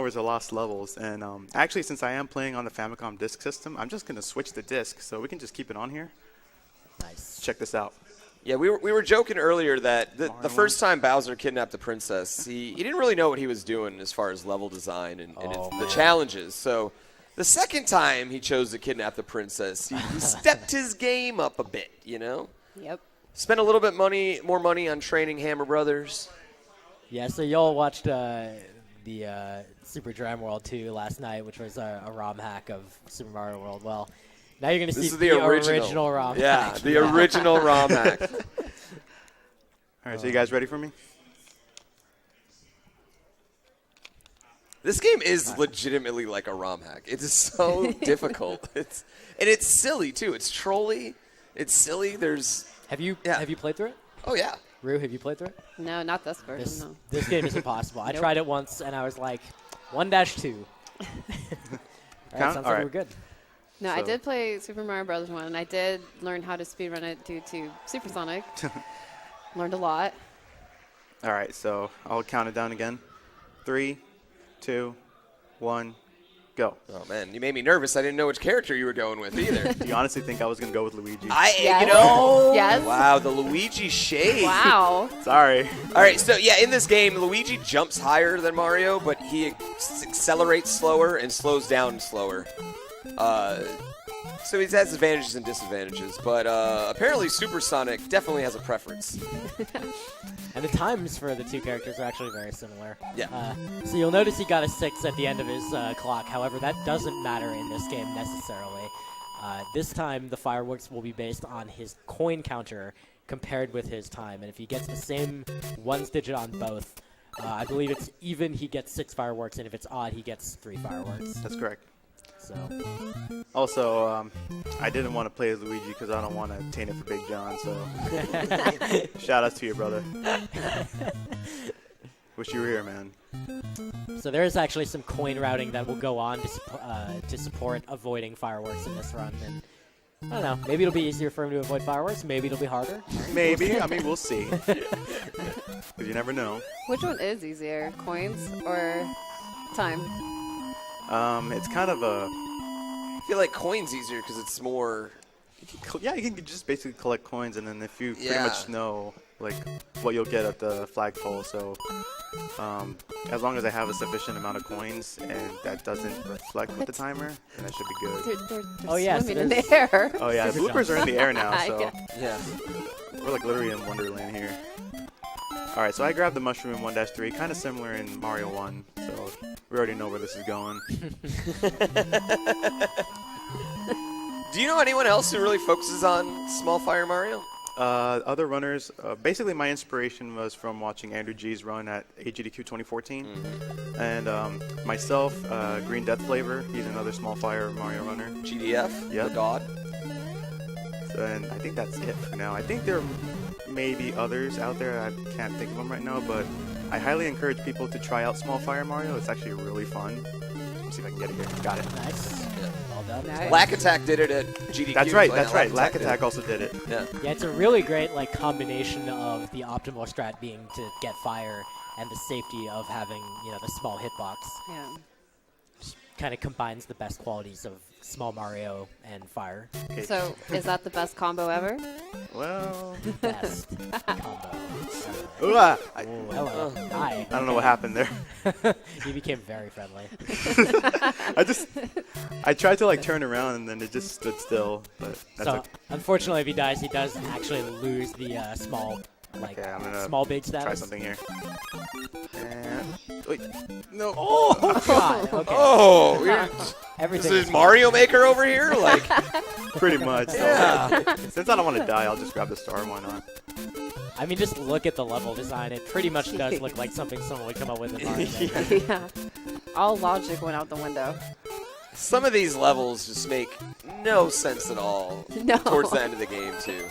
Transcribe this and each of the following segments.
over to Lost Levels. And actually, since I am playing on the Famicom disk system, I'm just going to switch the disc so we can just keep it on here. Nice. Check this out. Yeah, we were joking earlier that the first time Bowser kidnapped the princess, he didn't really know what he was doing as far as level design and the challenges. So the second time he chose to kidnap the princess, he stepped his game up a bit, you know? Yep. Spent a little bit more money on training Hammer Brothers. Yeah, so y'all watched the Super Dram World 2 last night, which was a ROM hack of Super Mario World. Well, now you're going to see the original ROM yeah, hack. The original ROM hack. All right, so you guys ready for me? This game is legitimately like a ROM hack. It is so difficult. It's silly, too. It's trolly. It's silly. Have you played through it? Oh, yeah. Rue, have you played through it? No, not this version, no. This game is impossible. I tried it once, and I was like, 1-2. All right, sounds like we're good. No, I did play Super Mario Bros. 1, and I did learn how to speedrun it due to Supersonic. Learned a lot. All right, so I'll count it down again. 3, 2, 1, go. Oh, man, you made me nervous. I didn't know which character you were going with either. Do you honestly think I was going to go with Luigi? Yes. Wow, the Luigi shade. Wow. Sorry. All right, so, yeah, in this game, Luigi jumps higher than Mario, but he accelerates slower and slows down slower. So he has advantages and disadvantages, but apparently Supersonic definitely has a preference. And the times for the two characters are actually very similar. Yeah. So you'll notice he got a 6 at the end of his clock. However, that doesn't matter in this game necessarily. This time, the fireworks will be based on his coin counter compared with his time. And if he gets the same ones digit on both, I believe it's even, he gets 6 fireworks, and if it's odd, he gets 3 fireworks. That's correct. So. Also, I didn't want to play as Luigi because I don't want to taint it for Big John, so shout out to you, brother. Wish you were here, man. So there is actually some coin routing that will go on to support avoiding fireworks in this run. And I don't know, maybe it'll be easier for him to avoid fireworks. Maybe it'll be harder. Maybe. I mean, we'll see. Because you never know. Which one is easier, coins or time? It's kind of a... I feel like coin's easier because it's more... Yeah, you can just basically collect coins, and then if you pretty much know like what you'll get at the flagpole, so as long as I have a sufficient amount of coins and that doesn't reflect with the timer, then that should be good. They're swimming in the air. Oh yeah, the bloopers are in the air now, so yeah, we're like literally in Wonderland here. All right, so I grabbed the mushroom in 1-3, kind of similar in Mario 1, so we already know where this is going. Do you know anyone else who really focuses on Small Fire Mario? Other runners, basically my inspiration was from watching Andrew G's run at AGDQ 2014. And myself, Green Death Flavor, he's another Small Fire Mario runner. GDF, yep. The God. So, and I think that's it for now. I think there may be others out there, I can't think of them right now, but I highly encourage people to try out Small Fire Mario. It's actually really fun. Let's see if I can get it here. Got it. Nice. Yeah. Well done. Nice. Lack Attack did it at GDQ. That's right. That's right. Lack Attack also did it. Yeah. Yeah, it's a really great combination of the optimal strat being to get fire and the safety of having the small hitbox. Yeah. Kind of combines the best qualities of Small Mario and fire. Okay. So, is that the best combo ever? Well, Best combo. hello. Hi. I don't know what happened there. He became very friendly. I tried to turn around and then it just stood still. But that's So, unfortunately, if he dies, he does actually lose the small, small big status. Try something here. And wait, no. Oh God. Okay. Oh, Everything. This is Mario Maker over here, Pretty much. Yeah. Since I don't want to die, I'll just grab the star. Why not? I mean, just look at the level design. It pretty much does look like something someone would come up with in Mario Maker. Yeah. All logic went out the window. Some of these levels just make no sense at all. No. Towards the end of the game, too.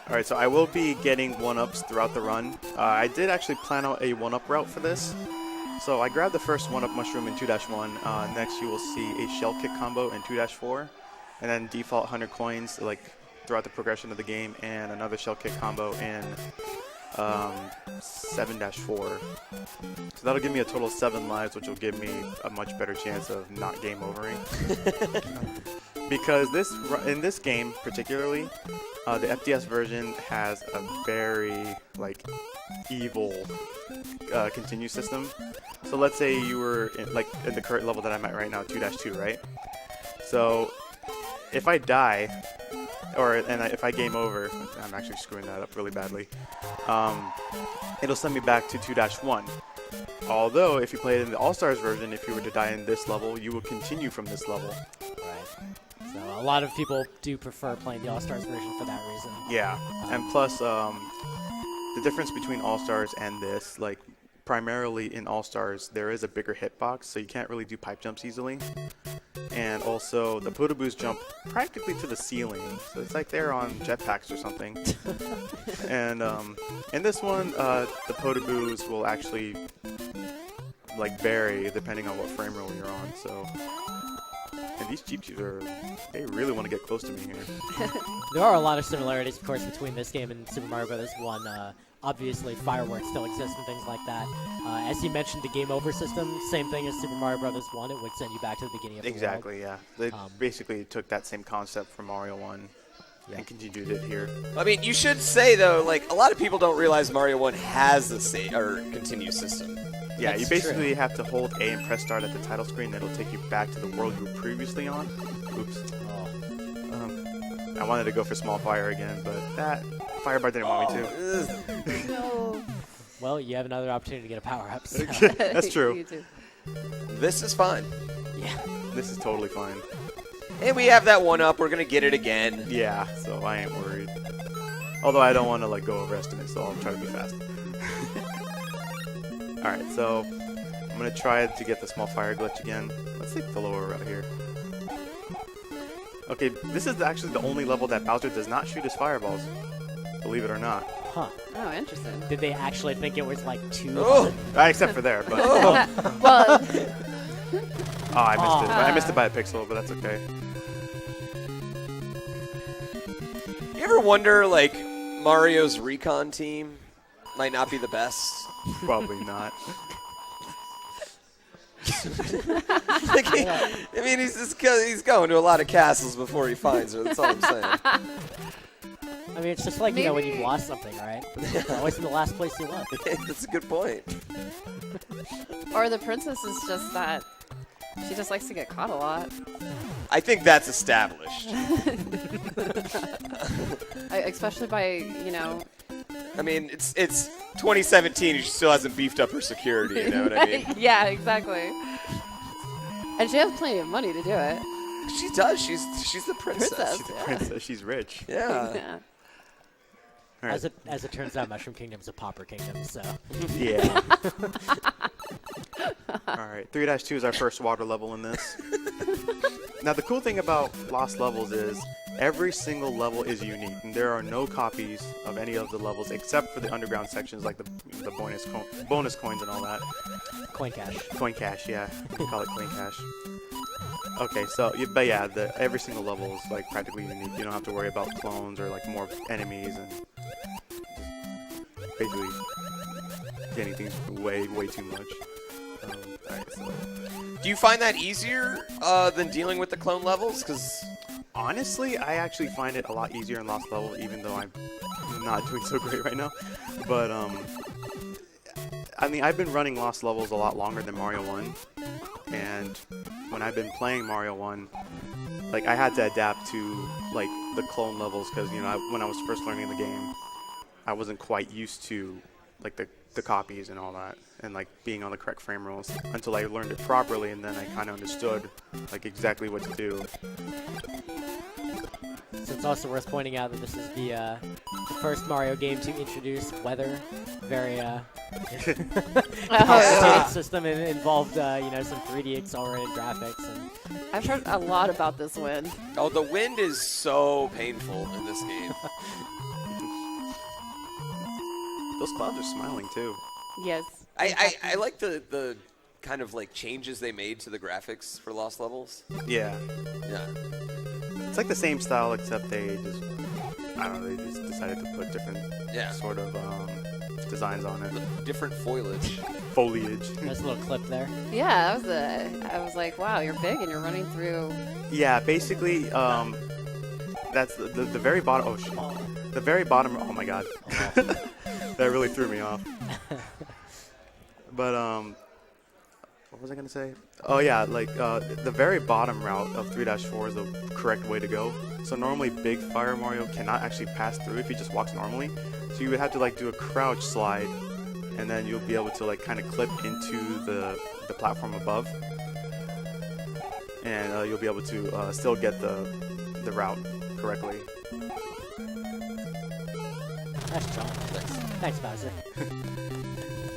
All right, so I will be getting 1-ups throughout the run. I did actually plan out a 1-up route for this. So I grabbed the first 1-up mushroom in 2-1. Next, you will see a shell kick combo in 2-4. And then default 100 coins throughout the progression of the game, and another shell kick combo in 7-4. So that'll give me a total of 7 lives, which will give me a much better chance of not game overing. Because in this game particularly, the FDS version has a very evil continue system. So let's say you were in the current level that I'm at right now, 2-2, right? So if I die, if I game over, I'm actually screwing that up really badly. It'll send me back to 2-1. Although, if you play it in the All-Stars version, if you were to die in this level, you will continue from this level. Right. So a lot of people do prefer playing the All-Stars version for that reason. Yeah, and plus, the difference between All-Stars and this, primarily in All-Stars, there is a bigger hitbox, so you can't really do pipe jumps easily. And also, the Potoboos jump practically to the ceiling, so it's like they're on jetpacks or something. And in this one, the Potoboos will actually vary depending on what frame roll you're on. So, and these Cheep Cheeps they really want to get close to me here. There are a lot of similarities, of course, between this game and Super Mario Bros. 1. Obviously, fireworks still exist and things like that. As you mentioned, the game over system, same thing as Super Mario Bros. 1. It would send you back to the beginning of the world. Exactly, yeah. They basically took that same concept from Mario 1 and continued it here. I mean, you should say, though, a lot of people don't realize Mario 1 has a continue system. Yeah, That's you basically true. have to hold A and press start at the title screen. That'll take you back to the world you were previously on. Oops. Oh. I wanted to go for small fire again, but that firebar didn't want me to. No. Well, you have another opportunity to get a power-up. So. That's true. You too. This is fine. Yeah. This is totally fine. And we have that one up. We're going to get it again. Yeah, so I ain't worried. Although I don't want to go overestimate, so I'll try to be fast. Alright, so I'm going to try to get the small fire glitch again. Let's take the lower route here. Okay, this is actually the only level that Bowser does not shoot his fireballs. Believe it or not. Huh. Oh, interesting. Did they actually think it was too Oh. Except for there, but... Well, Oh, I missed it. I missed it by a pixel, but that's okay. You ever wonder, Mario's recon team might not be the best? Probably not. He's going to a lot of castles before he finds her. That's all I'm saying. I mean, it's just when you've lost something, right? Always in the last place you left. That's a good point. or the princess is just that she just likes to get caught a lot. I think that's established. Especially by, I mean, it's 2017. She still hasn't beefed up her security. You know what I mean? Yeah, exactly. And she has plenty of money to do it. She does. She's the princess. She's the princess. She's rich. Yeah. Yeah. All right. As it turns out, Mushroom Kingdom's a pauper kingdom, so. Yeah. All right, 3-2 is our first water level in this. Now, the cool thing about Lost Levels is every single level is unique, and there are no copies of any of the levels except for the underground sections, like the bonus coins and all that. Coin cash. Coin cache, yeah. We call it coin cache. Okay, so, but yeah, every single level is practically unique. You don't have to worry about clones or more enemies and basically getting things way too much. Alright, so. Do you find that easier than dealing with the clone levels? Because honestly, I actually find it a lot easier in Lost Levels, even though I'm not doing so great right now. But I mean, I've been running Lost Levels a lot longer than Mario 1, and when I've been playing Mario 1, I had to adapt to the clone levels because when I was first learning the game, I wasn't quite used to the copies and all that, and being on the correct frame rolls until I learned it properly, and then I kind of understood exactly what to do. So it's also worth pointing out that this is the first Mario game to introduce weather, very system, and involved some 3D accelerated graphics. And I've heard a lot about this wind. oh, the wind is so painful in this game. Those clouds are smiling too. Yes. I like the kind of changes they made to the graphics for Lost Levels. Yeah. Yeah. It's the same style, except they just, I don't know, they just decided to put different Yeah. sort of designs on it. Different foliage. Foliage. Nice little clip there. Yeah, I was like, wow, you're big and you're running through. Yeah, basically, that's the very bottom. Oh shit. The very bottom. Oh my god. That really threw me off. But what was I gonna say? Oh yeah, like the very bottom route of 3-4 is the correct way to go. So normally Big Fire Mario cannot actually pass through if he just walks normally. So you would have to like do a crouch slide, and then you'll be able to like kind of clip into the platform above, and you'll be able to still get the route correctly. Nice jump. Thanks, Bowser.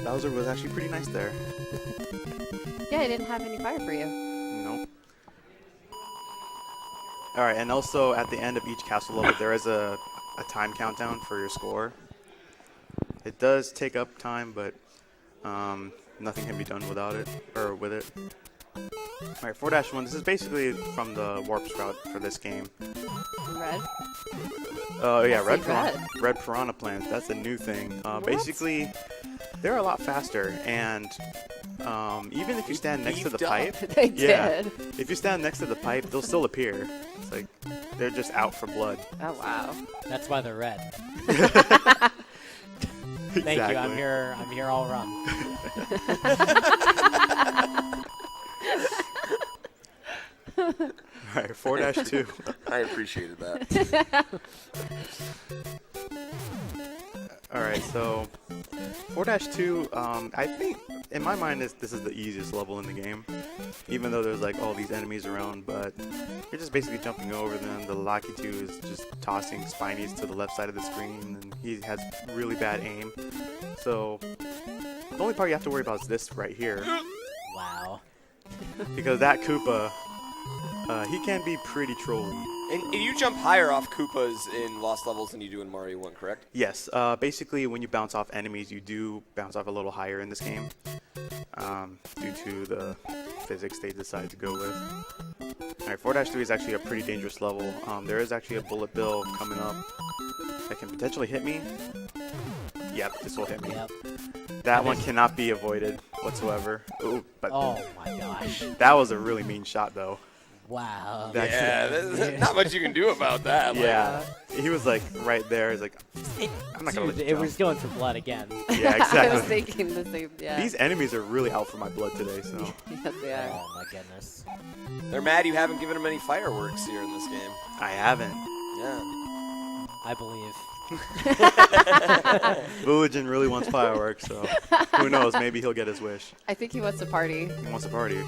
Bowser was actually pretty nice there. Yeah, I didn't have any fire for you. Nope. Alright, and also at the end of each castle level, there is a time countdown for your score. It does take up time, but nothing can be done without it, or with it. Alright, 4-1, this is basically from the warp route for this game. Red? Oh yeah, Red red piranha plants, that's a new thing. Basically, they're a lot faster, and even if you stand next to the pipe, They did. if you stand next to the pipe, they'll still appear. It's like they're just out for blood. Oh, wow. That's why they're red. Thank Exactly. you. I'm here all wrong. Alright, 4-2. I appreciated that. Alright, so 4-2, I think in my mind this is the easiest level in the game. Even though there's like all these enemies around, but you're just basically jumping over them. The Lakitu is just tossing Spinies to the left side of the screen, and he has really bad aim. So the only part you have to worry about is this right here. Wow. Because that Koopa, he can be pretty trolly. And you jump higher off Koopas in Lost Levels than you do in Mario 1, correct? Yes, basically when you bounce off enemies, you do bounce off a little higher in this game, due to the physics they decide to go with. Alright, 4-3 is actually a pretty dangerous level. There is actually a bullet bill coming up that can potentially hit me. Yep, this will hit me. Yep. That one cannot be avoided whatsoever. Ooh, but Oh my gosh. that was a really mean shot though. Wow. That- Yeah, there's not much you can do about that. Like, Yeah, he was like right there. He's like, I'm not gonna let Dude, you it jump. was going for blood again. Yeah, I was exactly. thinking the same. Yeah. These enemies are really out for my blood today, so. Yes, they are. Oh my goodness. They're mad you haven't given them any fireworks here in this game. I haven't. Yeah. I believe. Boolagin really wants fireworks, so who knows? Maybe he'll get his wish. I think he wants to party. He wants a party.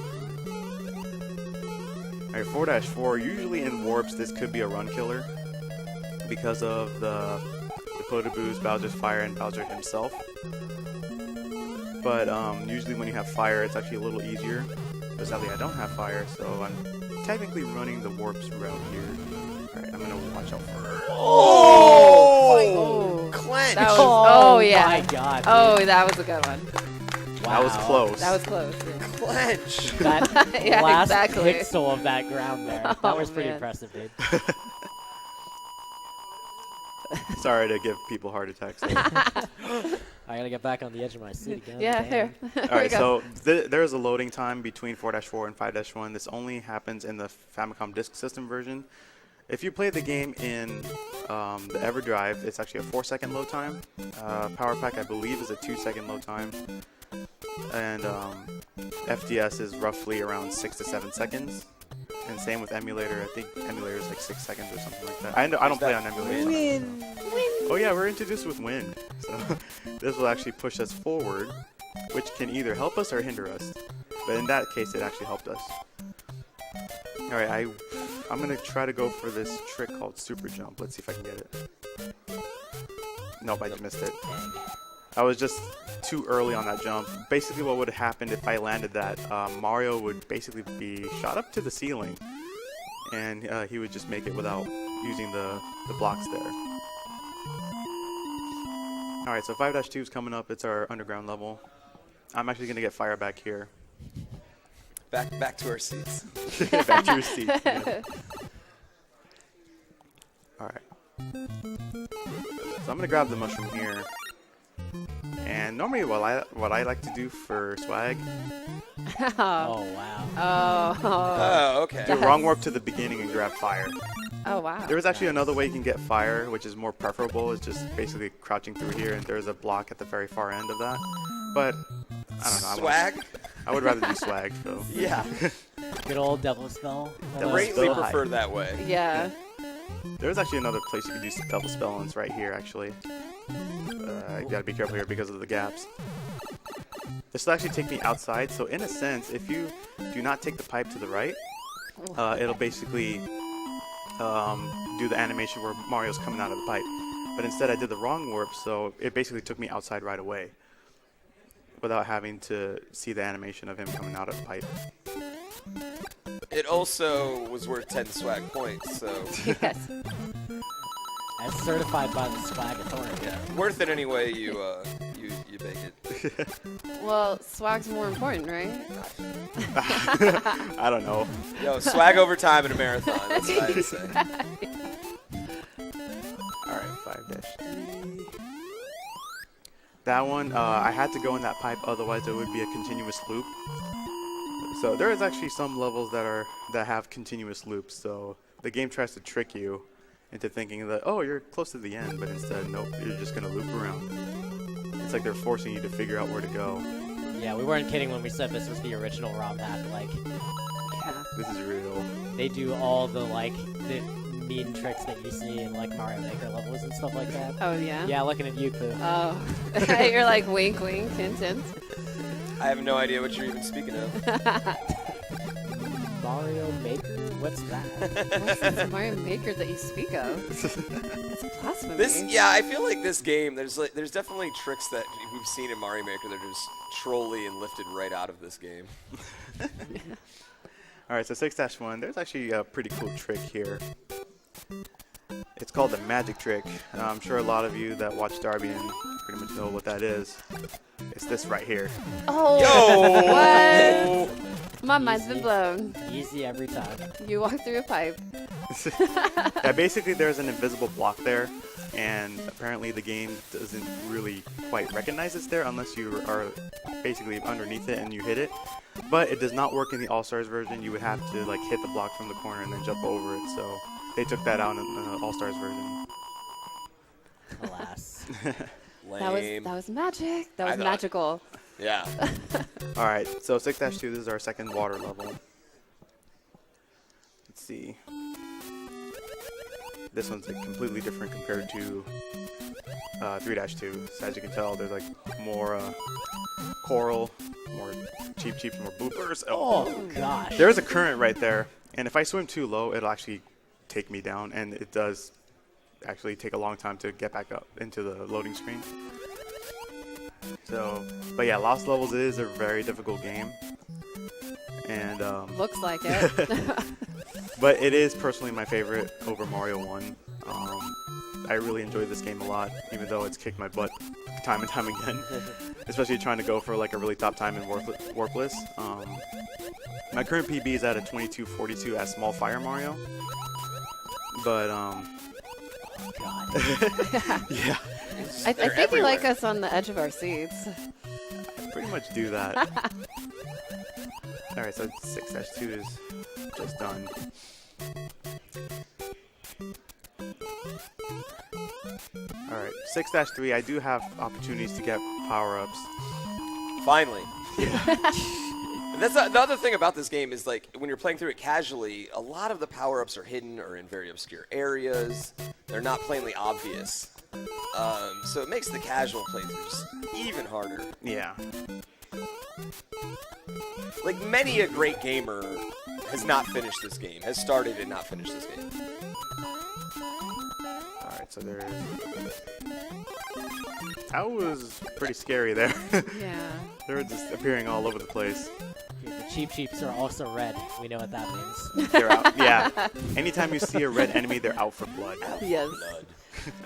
Alright, 4-4. Usually in warps, this could be a run killer because of the Potoboos, Bowser's fire, and Bowser himself. But usually when you have fire, it's actually a little easier. But sadly, I don't have fire, so I'm technically running the warps route here. Alright, I'm gonna watch out for her. Oh, Clench! that was. Oh, yeah. My God. Dude. Oh, that was a good one. That was Wow. close. That was close. Yeah. Clench! That Yeah, last exactly. pixel of that ground there. That Oh, was pretty man. impressive, dude. Sorry to give people heart attacks. I gotta get back on the edge of my seat again. Yeah, Damn. here. Alright, so there is a loading time between 4-4 and 5-1. This only happens in the Famicom Disk System version. If you play the game in the EverDrive, it's actually a 4-second load time. Power Pack, I believe, is a 2-second load time. And FDS is roughly around 6 to 7 seconds. And same with emulator. I think emulator is like 6 seconds or something like that. I don't play on emulator. Oh yeah, we're introduced with wind. So this will actually push us forward, which can either help us or hinder us. But in that case, it actually helped us. Alright, I'm going to try to go for this trick called Super Jump. Let's see if I can get it. Nope, I missed it. I was just too early on that jump. Basically what would have happened if I landed that, Mario would basically be shot up to the ceiling. And he would just make it without using the blocks there. Alright, so 5-2 is coming up. It's our underground level. I'm actually going to get fire back here. Back to our seats. Back to your seat. Yeah. Alright. So I'm going to grab the mushroom here. And normally what I like to do for swag, Oh, wow. Oh. Oh, okay. do a wrong warp to the beginning and grab fire. Oh, wow. There is actually another way you can get fire, which is more preferable. It's just basically crouching through here, and there's a block at the very far end of that. But I don't know. Swag? I would rather do swag. So. Yeah. Good old devil spell. Greatly spell. preferred that way. Yeah. There's actually another place you can do double spell, and it's right here, actually. You gotta be careful here because of the gaps. This will actually take me outside, so in a sense, if you do not take the pipe to the right, it'll basically do the animation where Mario's coming out of the pipe. But instead I did the wrong warp, so it basically took me outside right away without having to see the animation of him coming out of the pipe. It also was worth 10 swag points, so Yes. As certified by the swag authority. yeah, worth it any way you make it. Well, swag's more important, right? I don't know. Yo, swag over time in a marathon. That's what I would say. Alright, 5-3. That one, I had to go in that pipe, otherwise it would be a continuous loop. So there is actually some levels that have continuous loops, so the game tries to trick you into thinking that, oh, you're close to the end, but instead, nope, you're just going to loop around. It's like they're forcing you to figure out where to go. Yeah, we weren't kidding when we said this was the original ROM hack. Like, Yeah. This is real. they do all the, like, the mean tricks that you see in, like, Mario Maker levels and stuff like that. Oh, yeah? Yeah, looking at you, Pooh. Oh. You're like, wink, wink, hint, hint. I have no idea what you're even speaking of. Mario Maker? What's that? What's this Mario Maker that you speak of? It's blasphemy. Yeah, I feel like this game, there's definitely tricks that we've seen in Mario Maker that are just trolly and lifted right out of this game. Alright, so 6-1, there's actually a pretty cool trick here. It's called the magic trick. I'm sure a lot of you that watch Darby and pretty much know what that is. It's this right here. Oh. Yo! What? My mind's been blown. Easy every time. You walk through a pipe. Yeah, basically there's an invisible block there, and apparently the game doesn't really quite recognize it's there unless you are basically underneath it and you hit it. But it does not work in the All-Stars version. You would have to like hit the block from the corner and then jump over it, so they took that out in the All-Stars version. Alas. Lame. That was magic. That was I thought- magical. Yeah. Alright, so 6-2, this is our second water level. Let's see. This one's like completely different compared to 3-2. So as you can tell, there's like more coral, more cheap, more bloopers. Oh, gosh. There is a current right there, and if I swim too low, it'll actually take me down, and it does actually take a long time to get back up into the loading screen. So, but yeah, Lost Levels is a very difficult game, and Looks like it. but it is personally my favorite over Mario 1. I really enjoy this game a lot, even though it's kicked my butt time and time again, especially trying to go for like a really top time in Warpless. My current PB is at a 22:42 as Small Fire Mario, but God. yeah, I They're think you like everywhere. us on the edge of our seats. I pretty much do that. Alright, so 6-2 is just done. Alright, 6-3, I do have opportunities to get power-ups. Finally. And that's the other thing about this game is like when you're playing through it casually, a lot of the power-ups are hidden or in very obscure areas. They're not plainly obvious. So it makes the casual playthroughs even harder. Yeah. Like many a great gamer has not finished this game, has started and not finished this game. Alright, so there's... That was pretty scary there. Yeah. They were just appearing all over the place. The cheeps are also red. We know what that means. They're out. Yeah. Anytime you see a red enemy, they're out for blood. Yes. Blood.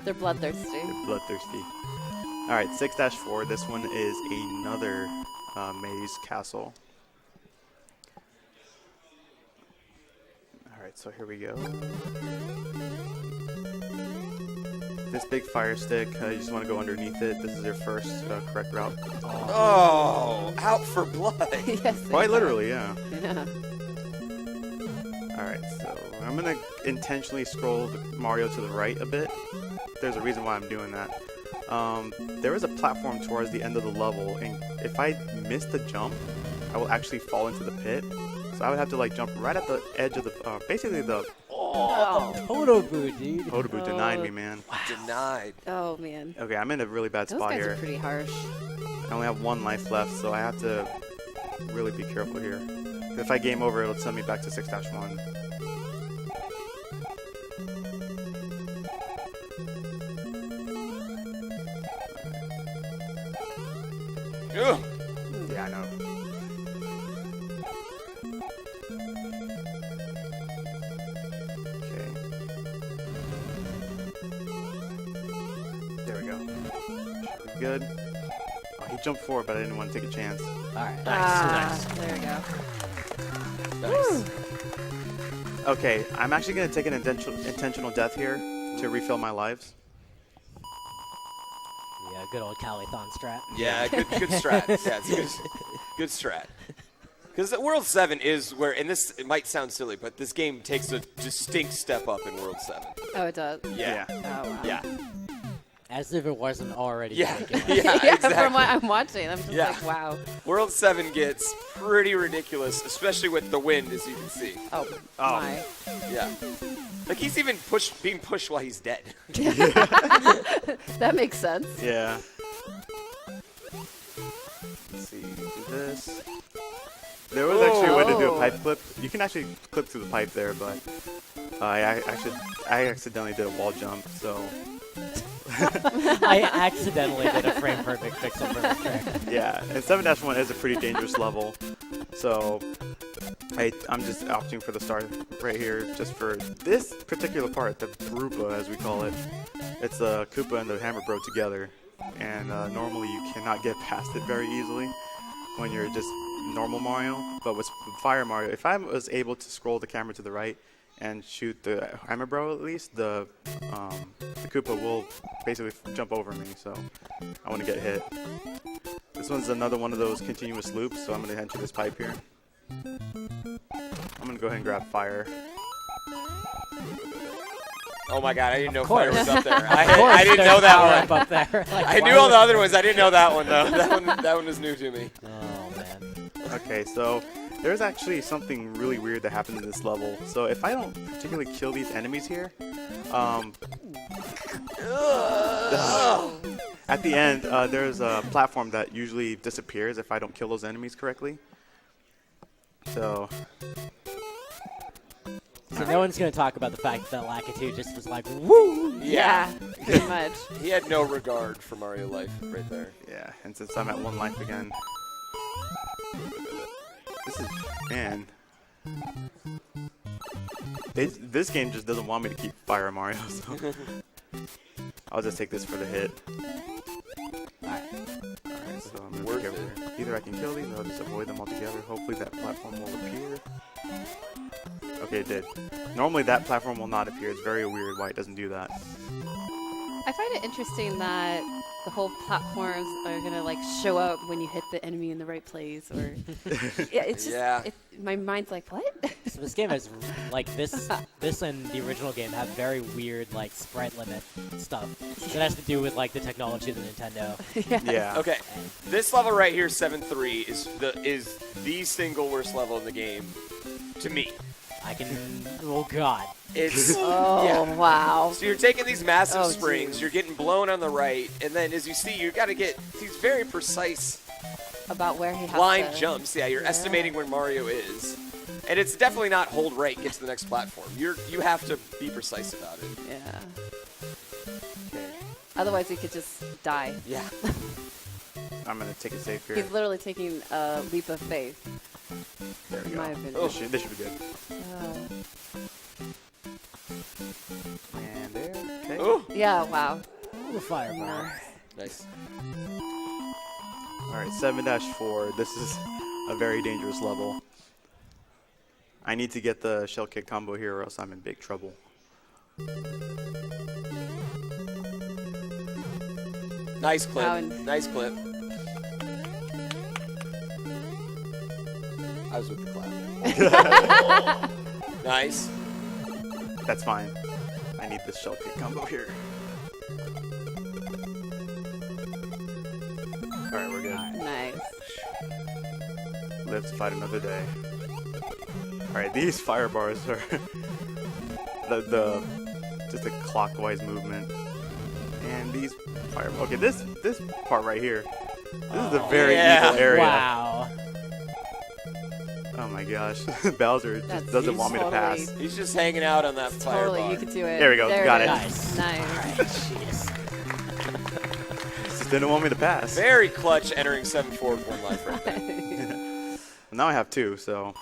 They're bloodthirsty. They're bloodthirsty. Alright, 6-4. This one is another maze castle. Alright, so here we go. this big fire stick, you just want to go underneath it. This is your first correct route. Oh, out for blood. Yes. Quite literally, yeah. Yeah. Alright, so I'm going to intentionally scroll Mario to the right a bit. There's a reason why I'm doing that. There is a platform towards the end of the level, and if I miss the jump, I will actually fall into the pit. So I would have to like jump right at the edge of the, basically the... Oh, Totobu, dude. Totobu denied me, man. Denied. Oh, man. Okay, I'm in a really bad Those spot guys here. are pretty harsh. I only have 1 life left, so I have to really be careful here. If I game over, it'll send me back to 6-1. Ugh. Yeah, I know. Okay. There we go. Should be good. Oh, he jumped forward, but I didn't want to take a chance. All right. Nice. There we go. Nice. Okay, I'm actually going to take an intentional death here to refill my lives. Yeah, good old Calithon strat. Yeah, good strat. Yeah, it's a good strat. Because World 7 is where, and this it might sound silly, but this game takes a distinct step up in World 7. Oh, it does? Yeah. Oh, wow. Yeah. As if it wasn't already. Yeah. ridiculous. Yeah, Yeah, exactly. from what I'm watching, I'm just Yeah. like, wow. World 7 gets pretty ridiculous, especially with the wind, as you can see. Oh, my. Yeah. Like, he's even being pushed while he's dead. That makes sense. Yeah. Let's see, do this. There was actually a way to do a pipe clip. You can actually clip through the pipe there, but I accidentally did a wall jump, so I accidentally did a frame perfect pixel perfect trick. yeah. And 7-1 is a pretty dangerous level, so I'm just opting for the start right here, just for this particular part, the Koopa as we call it. It's the Koopa and the Hammer Bro together, and normally you cannot get past it very easily when you're just normal Mario. But with Fire Mario, if I was able to scroll the camera to the right and shoot the Hammer Bro at least, the Koopa will basically jump over me, so I want to get hit. This one's another one of those continuous loops, so I'm going to enter this pipe here. I'm going to go ahead and grab fire. Oh my god, I didn't know course. fire was up there. Of course I didn't there's know that power one. up there. Like, I why knew all would- the other ones. I didn't know that one, though. That one is new to me. Oh, man. Okay, so there's actually something really weird that happens in this level. So if I don't particularly kill these enemies here, at the end, there's a platform that usually disappears if I don't kill those enemies correctly. So, So no one's going to talk about the fact that Lakitu just was like, woo! Yeah, pretty much. He had no regard for Mario life right there. yeah, and since I'm at 1 life again, this is, man, this game just doesn't want me to keep Fire Mario, so I'll just take this for the hit. Alright, so I'm gonna be careful here. Either I can kill these or I'll just avoid them altogether. Hopefully that platform will appear. Okay, it did. Normally that platform will not appear. It's very weird why it doesn't do that. I find it interesting that the whole platforms are gonna like show up when you hit the enemy in the right place, or yeah, it's just Yeah. my mind's like, what? So this game has, like, this and the original game have very weird, like, sprite limit stuff. That has to do with, like, the technology of the Nintendo. Yeah. Okay, this level right here, 7-3, is the single worst level in the game to me. I can, oh god. It's Oh, yeah. wow. So you're taking these massive Oh, springs, geez. you're getting blown on the right, and then as you see, you got to get these very precise About where he has blind to. jumps. Yeah, you're estimating where Mario is, and it's definitely not hold right, get to the next platform. You have to be precise about it. Yeah. Okay. Otherwise, he could just die. Yeah. I'm gonna take it safe here. He's literally taking a leap of faith, There we in go. my opinion. This should be good. And there. Okay. Oh, Yeah, wow. The fireball. nice. All right, 7-4. This is a very dangerous level. I need to get the shell kick combo here, or else I'm in big trouble. Nice clip. Oh, Nice clip. I was with the clap. Nice. That's fine. I need this shell kick combo here. Alright, we're good. Nice. Live to fight another day. Alright, these fire bars are the just a clockwise movement. And these fire okay, this part right here. This is a very evil area. Wow. Oh my gosh. Bowser just That's doesn't want me to pass. He's just hanging out on that fire Totally, bar. you could do it. There we go, got it. Nice. Nice. Alright, jeez. Just didn't want me to pass. Very clutch entering 7-4 with 1 life right there. Now I have 2, so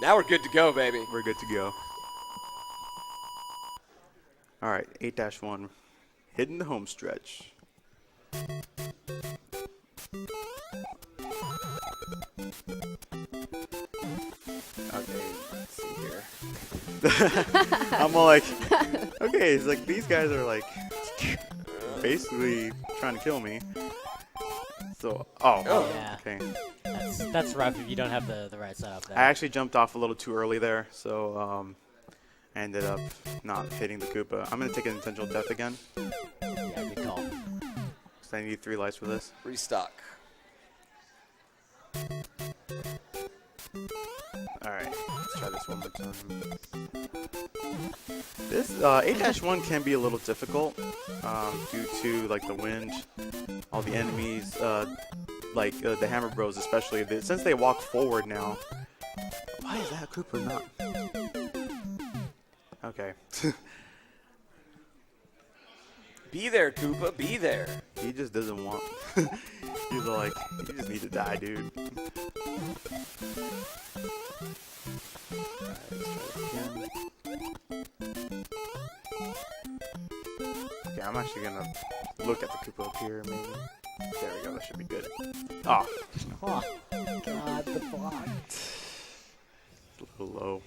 Now we're good to go, baby. we're good to go. Alright, 8-1. Hitting the home stretch. Okay, let's see here. I'm all like, okay, it's like these guys are like basically trying to kill me. So, Yeah. okay. That's rough if you don't have the right setup there. I actually jumped off a little too early there, so I ended up not hitting the Koopa. I'm gonna take an intentional death again. Yeah, good call. So I need 3 lives for this. Restock. Alright, let's try this one more time. This 8-1 can be a little difficult due to like the wind, all the enemies, like the Hammer Bros especially. Since they walk forward now. Why is that Koopa not? Okay. Be there, Koopa. Be there. He just doesn't want. He's like, you just need to die, dude. Alright, let's try this again. Okay, I'm actually gonna look at the Koopa up here, maybe. There we go, that should be good. Oh, Oh, God, the block. a little low.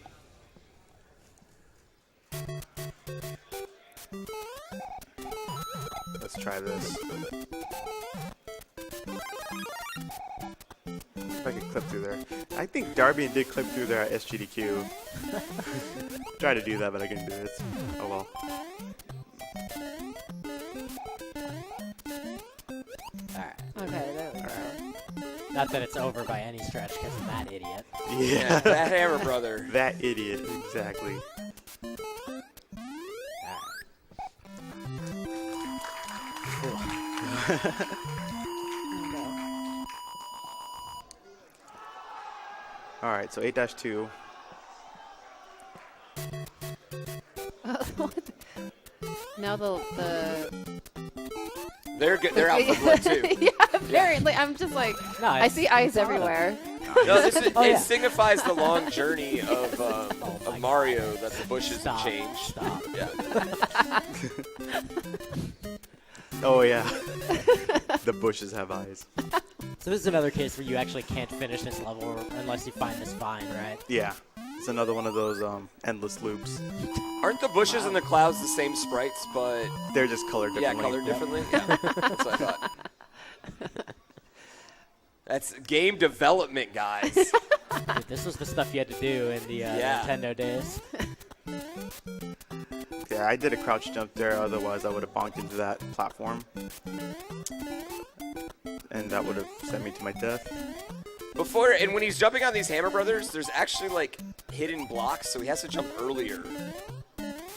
Let's try this. If I can clip through there. I think Darby did clip through there at SGDQ. Try to do that, but I couldn't do it. Oh well. Alright. Okay, there we go. Not that it's over by any stretch because of that idiot. Yeah, That Hammer brother. that idiot, exactly. Alright, so 8-2. What? Now the They're good. They're out for blood too. yeah, apparently. I'm just like, No, I see eyes it's auto. everywhere. No, this is, Oh, it yeah. signifies the long journey of my Mario that the bushes Stop. have changed. Stop. Yeah. Oh yeah. The bushes have eyes. So this is another case where you actually can't finish this level unless you find this vine, right? Yeah. It's another one of those endless loops. Aren't the bushes and the clouds the same sprites, but They're just colored differently. yeah, colored differently? Yeah. That's what I thought. That's game development, guys. Dude, this was the stuff you had to do in the Yeah. Nintendo days. Yeah, I did a crouch jump there, otherwise I would have bonked into that platform. And that would have sent me to my death. And when he's jumping on these Hammer Brothers, there's actually like hidden blocks, so he has to jump earlier.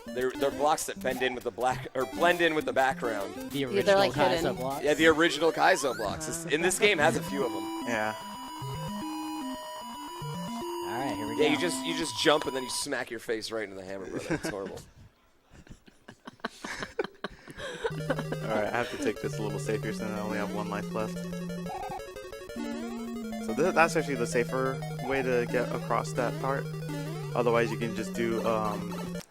They're blocks that blend in with the background. The they're, original like, Kaizo hidden. blocks. Yeah, the original Kaizo blocks. In this game has a few of them. Yeah. All right, here we go. Yeah, you just jump and then you smack your face right into the Hammer Brother. It's horrible. Alright, I have to take this a little safer since I only have 1 life left. So that's actually the safer way to get across that part. Otherwise, you can just do,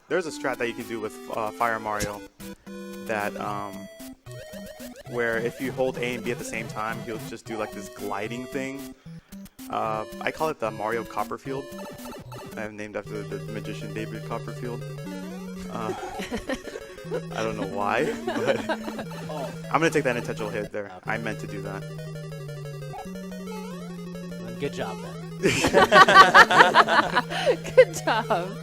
there's a strat that you can do with Fire Mario that, where if you hold A and B at the same time, he'll just do like this gliding thing. I call it the Mario Copperfield. I have named after the magician David Copperfield. I don't know why, but I'm going to take that intentional hit there. Okay. I meant to do that. Good job, then. Good job.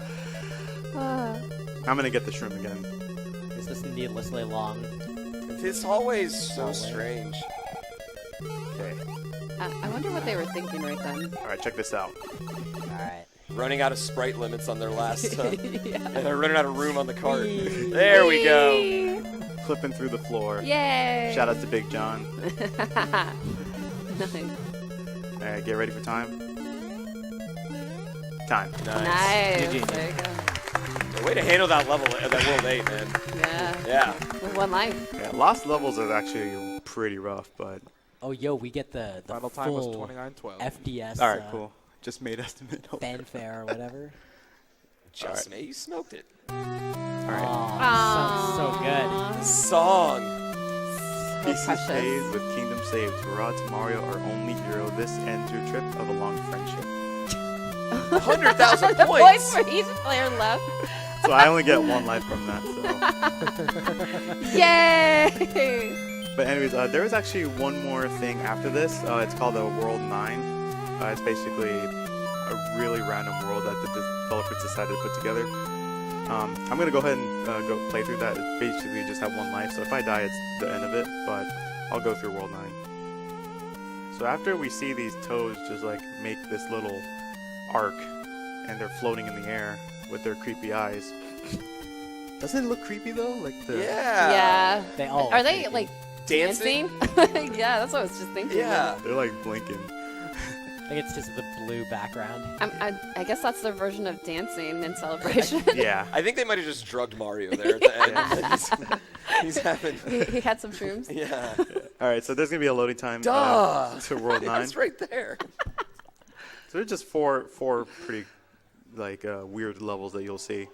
I'm going to get the shroom again. Is this needlessly long? This hallway is so strange. Okay. I wonder what they were thinking right then. All right, check this out. All right. Running out of sprite limits on their last. Yeah. And they're running out of room on the cart. There we go. Clipping through the floor. Yay! Shout out to Big John. Nice. All right, get ready for time. Time. Nice. GG. There you go. Way to handle that level, that world 8, man. Yeah. Yeah. With one life. Yeah, Lost Levels is actually pretty rough, but Oh, yo, we get the Final time was full 29:12. FDS all right, cool. Just made estimate. fanfare or whatever. Just me, you smoked it. All right. Sounds so good. Song. Pieces precious. pays with Kingdom saves. Rod to Mario, our only hero. This ends your trip of a long friendship. 100,000 The points. points for each player left. So I only get one life from that. So. Yay! But anyways, there is actually one more thing after this. It's called the World 9. It's basically a really random world that the developers decided to put together. I'm going to go ahead and go play through that. It's basically just have one life, so if I die, it's the end of it, but I'll go through World 9. So after we see these toads just like make this little arc, and they're floating in the air with their creepy eyes. Doesn't it look creepy though? Like the Yeah. They all Are they creepy. like Dancing? dancing? Yeah, that's what I was just thinking. Yeah. They're like blinking. I think it's just the blue background. I guess that's their version of dancing in celebration. Yeah. I think they might have just drugged Mario there at the end. he's having. he had some shrooms. Yeah. All right, so there's gonna be a loading time Duh. to World 9. That's right there. So there's just four pretty like weird levels that you'll see.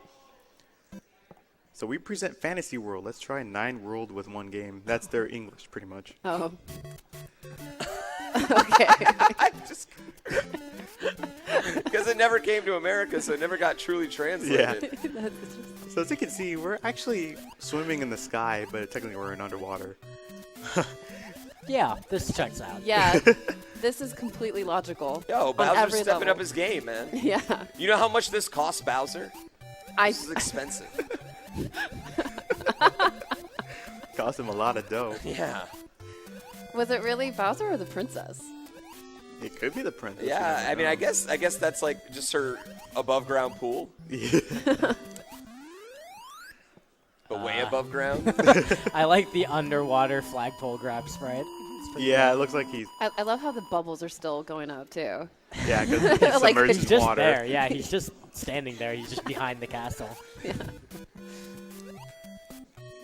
So we present Fantasy World. Let's try 9 world with one game. That's their English, pretty much. Oh. Okay. I just. Because it never came to America, so it never got truly translated. So as you can see, we're actually swimming in the sky, but technically we're in underwater. Yeah, this checks out. Yeah. This is completely logical. Yo, on Bowser's every stepping level. up his game, man. Yeah. You know how much this costs Bowser? This is expensive. Cost him a lot of dough. Yeah. Was it really Bowser or the princess? It could be the princess. you Yeah, never I mean, know. I guess that's like just her above ground pool, but way above ground. I like the underwater flagpole grab sprite. It's pretty Yeah, it looks like he's I love how the bubbles are still going up too. yeah, because he's Like, submerged He's in just water. there. Yeah, he's just standing there. He's just behind the castle.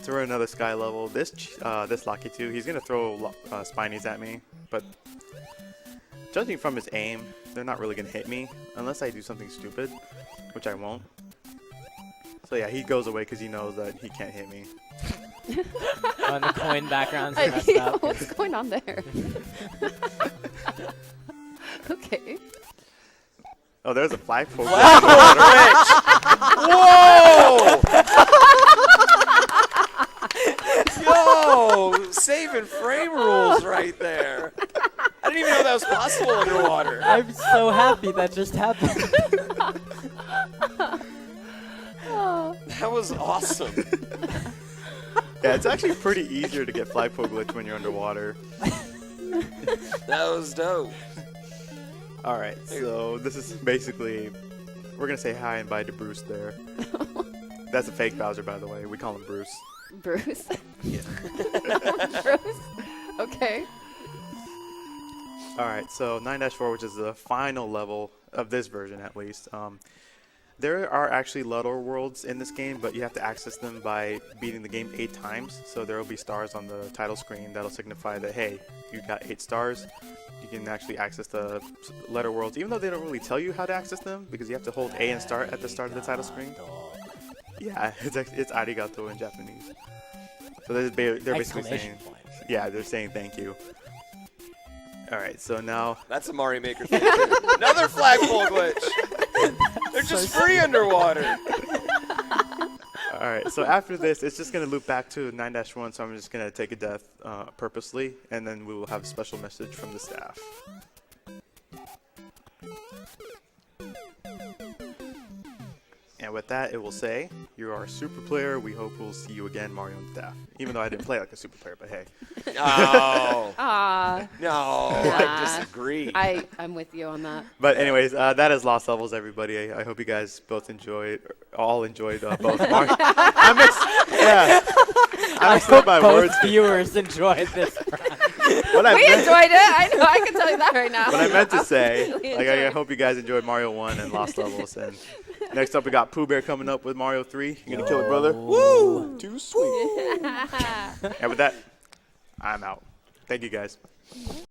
So we're at another sky level. This Lucky 2, he's gonna throw spinies at me, but judging from his aim, they're not really gonna hit me unless I do something stupid, which I won't. So yeah, he goes away because he knows that he can't hit me. On the coin background's messed up. What's going on there? Okay. Oh, there's a flagpole. Whoa! Yo, saving frame rules right there. I didn't even know that was possible underwater. I'm so happy that just happened. That was awesome. Yeah, it's actually pretty easier to get flagpole glitch when you're underwater. That was dope. All right, so this is basically, we're gonna say hi and bye to Bruce there. That's a fake Bowser, by the way. We call him Bruce. Bruce. Yeah. Bruce. Okay. All right, so 9-4, which is the final level of this version, at least. There are actually Luddor worlds in this game, but you have to access them by beating the game 8 times. So there will be stars on the title screen that'll signify that, hey, you got 8 stars. You can actually access the letter worlds, even though they don't really tell you how to access them, because you have to hold A and start at the start of the title screen. Yeah, it's arigato in Japanese. So they're basically Exclamation saying, point. yeah, they're saying thank you. All right, so now, That's a Mario Maker thing. Another flagpole glitch. They're just free underwater. all All right, so after this, it's just going to loop back to 9-1, so I'm just going to take a death purposely, and then we will have a special message from the staff. And with that, it will say, "You are a super player. We hope we'll see you again, Mario and staff." Even though I didn't play like a super player, but hey. Oh. Ah. No, Nah. I disagree. I'm with you on that. But anyways, that is Lost Levels, everybody. I hope you guys both enjoyed, all enjoyed both Mario. I mixed up my Both words. viewers enjoyed this. What I We meant- enjoyed it. I know. I can tell you that right now. What I meant to say, Really like, I enjoyed hope you guys enjoyed Mario 1 and Lost Levels. And next up, we got Pooh Bear coming up with Mario 3. You gonna kill it, brother? Woo! Too sweet. And with that, I'm out. Thank you, guys.